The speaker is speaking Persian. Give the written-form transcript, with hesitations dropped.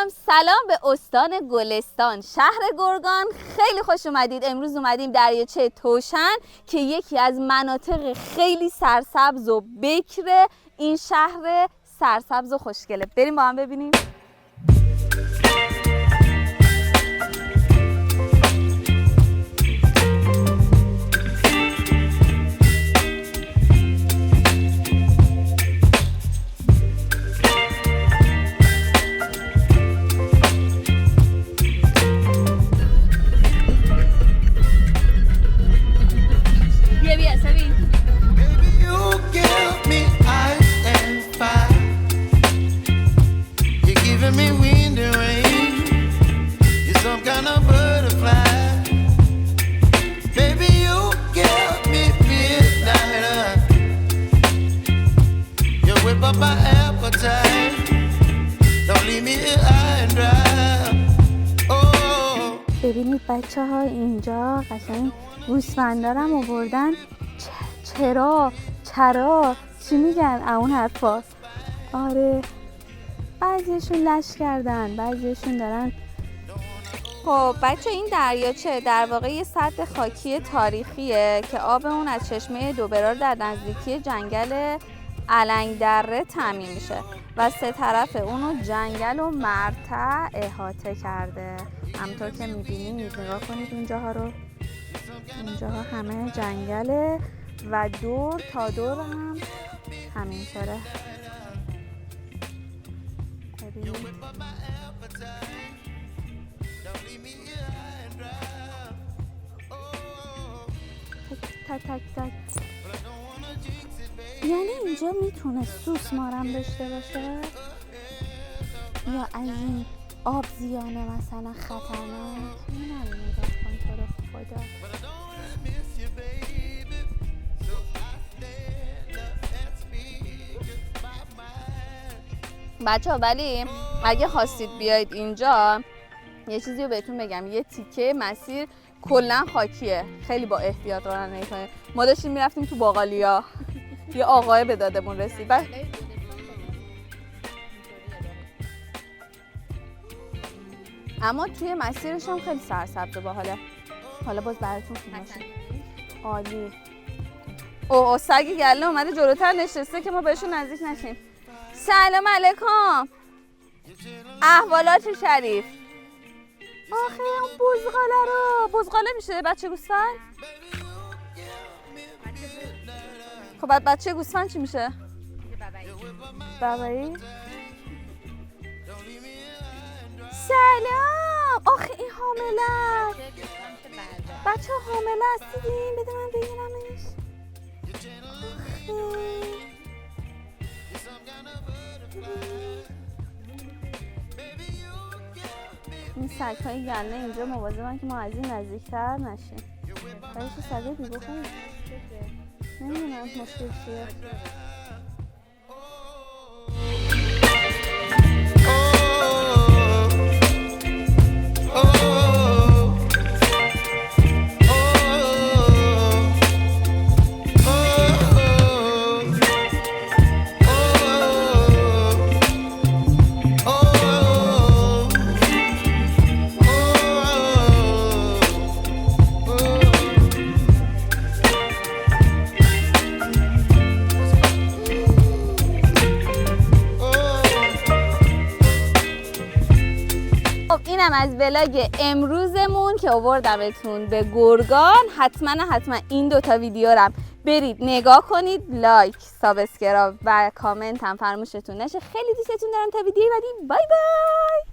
سلام به استان گلستان شهر گرگان. خیلی خوش اومدید. امروز اومدیم دریاچه توشن که یکی از مناطق خیلی سرسبز و بکر این شهر سرسبز و خوشگله. بریم با هم ببینیم. ببینید بچه ها اینجا قشنگ گوسفندارم آوردن. چرا چی میگن اون حرفا؟ آره بعضیشون لش کردن، بعضیشون دارن. خب بچه این دریاچه در واقع یه سد خاکی تاریخیه که آب اون از چشمه دوبرار در نزدیکی جنگل علنگ دره تامین میشه و سه طرف اونو جنگل و مرتع احاطه کرده. همونطور که میبینید نگاه کنید اونجاها رو، اونجاها همه جنگله و دور تا دور هم همینطوره. ببینید تک یعنی اینجا میتونه سوسمارم داشته باشه یا از این آب زیانه مثلا خطرناک؟ نمیدونم. نگاه کن تو رو خدا. بچه ها ولی اگه خواستید بیاید اینجا یه چیزی رو بهتون بگم، یه تیکه مسیر کلا خاکیه، خیلی با احتیاط رانندگی کنید. ما داشتیم میرفتیم تو باقالیا یه آقای به دادمون رسید اما توی مسیرش هم خیلی سرسبز و باحاله. حالا باز براتون فیلماشون عالی. اوه سگ گله اومده جلوتر نشسته که ما بهشون نزدیک نشیم. سلام علیکم، احوالات شریف. آخه اون بزغاله رو، بزغاله میشه بچه گوسفند؟ خب بعد بچه گوسفند چی میشه؟ بابایی. سلام. آخه این حامله است. بچه حامله است دیدین؟ بده من بگیرمش. این سگ‌های گله اینجا مواظبن که ما از این نزدیکتر نشیم. ولی چه سگه بی‌بخون؟ نمیدونم مشکل چیه. اینم از ولاگ امروزمون که آوردمتون به گرگان. حتما این دوتا ویدیو رو برید نگاه کنید، لایک، سابسکرایب و کامنت هم فراموشتون نشه. خیلی دوستتون دارم. تا ویدیو بعدی، بای بای.